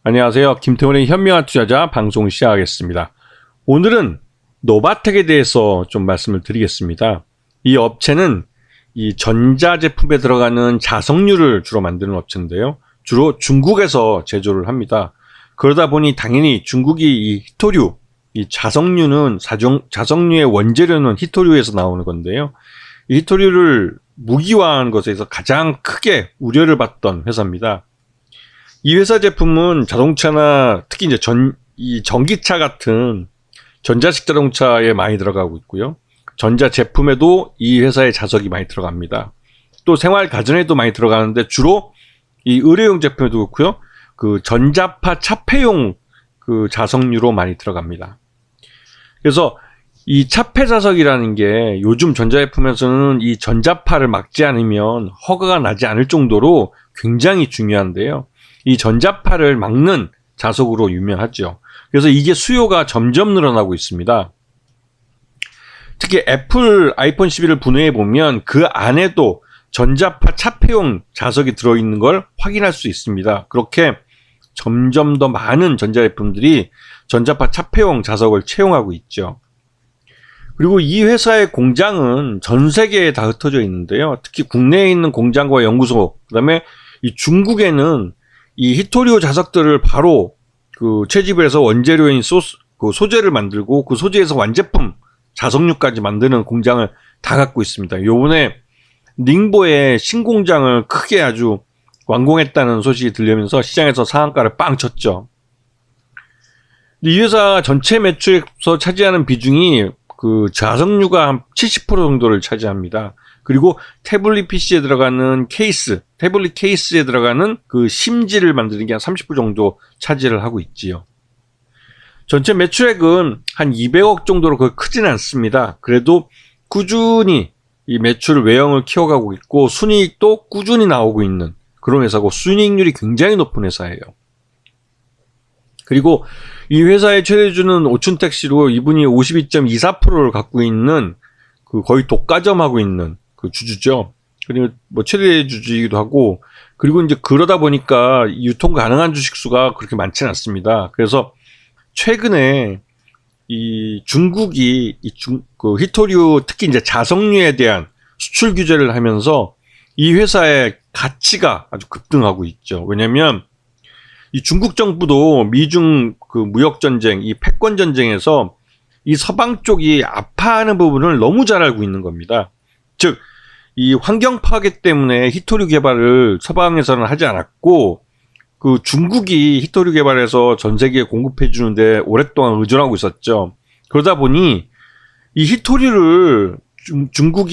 안녕하세요. 김태훈의 현명한 투자자 방송 시작하겠습니다. 오늘은 노바텍에 대해서 좀 말씀을 드리겠습니다. 이 업체는 이 전자제품에 들어가는 자석류를 주로 만드는 업체인데요. 주로 중국에서 제조를 합니다. 그러다 보니 당연히 중국이 이 히토류, 이 자석류는 자석류의 원재료는 히토류에서 나오는 건데요. 이 히토류를 무기화한 것에서 가장 크게 우려를 받던 회사입니다. 이 회사 제품은 자동차나 특히 이제 전기차 같은 전자식 자동차에 많이 들어가고 있고요. 전자 제품에도 이 회사의 자석이 많이 들어갑니다. 또 생활 가전에도 많이 들어가는데 주로 이 의료용 제품에도 그렇고요. 그 전자파 차폐용 그 자석류로 많이 들어갑니다. 그래서 이 차폐 자석이라는 게 요즘 전자제품에서는 이 전자파를 막지 않으면 허가가 나지 않을 정도로 굉장히 중요한데요. 이 전자파를 막는 자석으로 유명하죠. 그래서 이게 수요가 점점 늘어나고 있습니다. 특히 애플 아이폰 11을 분해해 보면 그 안에도 전자파 차폐용 자석이 들어있는 걸 확인할 수 있습니다. 그렇게 점점 더 많은 전자제품들이 전자파 차폐용 자석을 채용하고 있죠. 그리고 이 회사의 공장은 전 세계에 다 흩어져 있는데요. 특히 국내에 있는 공장과 연구소, 그다음에 이 중국에는 이 히토류 자석들을 바로 그 채집을 해서 원재료인 그 소재를 만들고 그 소재에서 완제품 자석류까지 만드는 공장을 다 갖고 있습니다. 요번에 닝보의 신공장을 크게 아주 완공했다는 소식이 들리면서 시장에서 상한가를 빵 쳤죠. 이 회사 전체 매출에서 차지하는 비중이 그 자석류가 한 70% 정도를 차지합니다. 그리고 태블릿 PC에 들어가는 케이스, 태블릿 케이스에 들어가는 그 심지를 만드는 게 한 30% 정도 차지를 하고 있지요. 전체 매출액은 한 200억 정도로 그렇게 크진 않습니다. 그래도 꾸준히 이 매출 외형을 키워가고 있고 순이익도 꾸준히 나오고 있는 그런 회사고 순이익률이 굉장히 높은 회사예요. 그리고 이 회사의 최대주는 오춘택시로 이분이 52.24%를 갖고 있는 그 거의 독과점하고 있는 그 주주죠. 그리고 뭐 최대 주주이기도 하고, 그리고 이제 그러다 보니까 유통 가능한 주식 수가 그렇게 많지는 않습니다. 그래서 최근에 이 중국이 그 히토류 특히 이제 자석류에 대한 수출 규제를 하면서 이 회사의 가치가 아주 급등하고 있죠. 왜냐면 이 중국 정부도 미중 그 무역 전쟁, 이 패권 전쟁에서 이 서방 쪽이 아파하는 부분을 너무 잘 알고 있는 겁니다. 즉, 이 환경 파괴 때문에 히토류 개발을 서방에서는 하지 않았고, 그 중국이 히토류 개발해서 전 세계에 공급해 주는데 오랫동안 의존하고 있었죠. 그러다 보니 이 히토류를 중국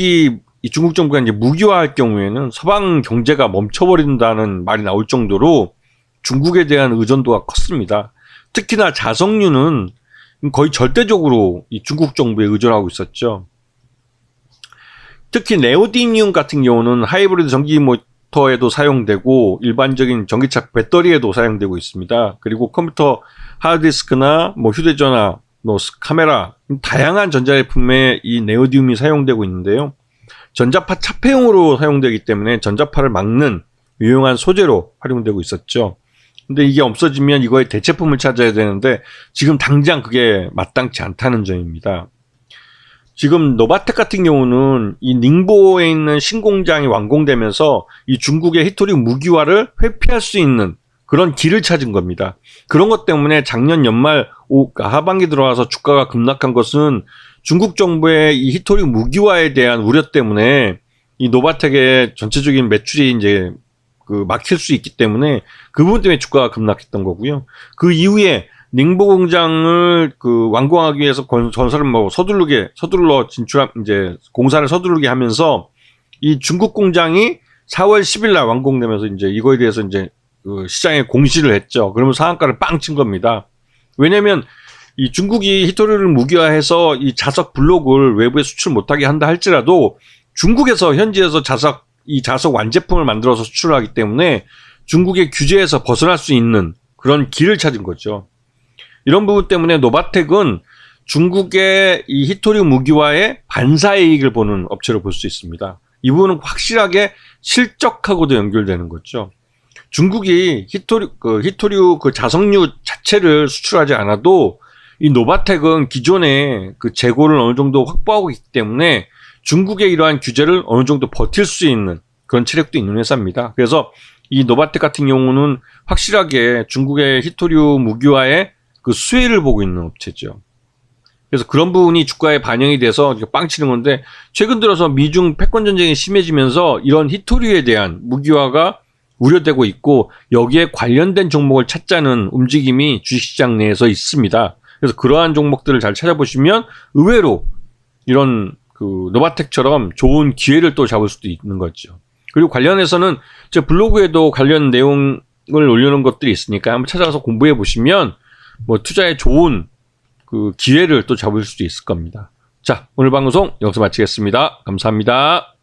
정부가 이제 무기화할 경우에는 서방 경제가 멈춰버린다는 말이 나올 정도로 중국에 대한 의존도가 컸습니다. 특히나 자석류는 거의 절대적으로 이 중국 정부에 의존하고 있었죠. 특히 네오디뮴 같은 경우는 하이브리드 전기 모터에도 사용되고 일반적인 전기차 배터리에도 사용되고 있습니다. 그리고 컴퓨터 하드디스크나 뭐 휴대전화, 카메라, 다양한 전자제품에 이 네오디뮴이 사용되고 있는데요. 전자파 차폐용으로 사용되기 때문에 전자파를 막는 유용한 소재로 활용되고 있었죠. 근데 이게 없어지면 이거의 대체품을 찾아야 되는데 지금 당장 그게 마땅치 않다는 점입니다. 지금 노바텍 같은 경우는 이 닝보에 있는 신공장이 완공되면서 이 중국의 히토류 무기화를 회피할 수 있는 그런 길을 찾은 겁니다. 그런 것 때문에 작년 연말 하반기 들어와서 주가가 급락한 것은 중국 정부의 이 히토류 무기화에 대한 우려 때문에 이 노바텍의 전체적인 매출이 이제 그 막힐 수 있기 때문에 그 부분 때문에 주가가 급락했던 거고요. 그 이후에 닝보 공장을 그 완공하기 위해서 건설을 뭐 서둘러 이제 공사를 서두르게 하면서 이 중국 공장이 4월 10일 날 완공되면서 이제 이거에 대해서 이제 그 시장에 공시를 했죠. 그러면 상한가를 빵 친 겁니다. 왜냐면 이 중국이 히토류를 무기화해서 이 자석 블록을 외부에 수출 못하게 한다 할지라도 중국에서 현지에서 이 자석 완제품을 만들어서 수출하기 때문에 중국의 규제에서 벗어날 수 있는 그런 길을 찾은 거죠. 이런 부분 때문에 노바텍은 중국의 이 히토류 무기화의 반사이익을 보는 업체로 볼 수 있습니다. 이 부분은 확실하게 실적하고도 연결되는 거죠. 중국이 히토류 그 자석류 자체를 수출하지 않아도 이 노바텍은 기존에 그 재고를 어느 정도 확보하고 있기 때문에 중국의 이러한 규제를 어느 정도 버틸 수 있는 그런 체력도 있는 회사입니다. 그래서 이 노바텍 같은 경우는 확실하게 중국의 히토류 무기화에 그 수혜를 보고 있는 업체죠. 그래서 그런 부분이 주가에 반영이 돼서 빵 치는 건데, 최근 들어서 미중 패권 전쟁이 심해지면서 이런 히토류에 대한 무기화가 우려되고 있고 여기에 관련된 종목을 찾자는 움직임이 주식시장 내에서 있습니다. 그래서 그러한 종목들을 잘 찾아보시면 의외로 이런 그 노바텍처럼 좋은 기회를 또 잡을 수도 있는 거죠. 그리고 관련해서는 제 블로그에도 관련 내용을 올려놓은 것들이 있으니까 한번 찾아가서 공부해 보시면 뭐 투자에 좋은 그 기회를 또 잡을 수도 있을 겁니다. 자, 오늘 방송 여기서 마치겠습니다. 감사합니다.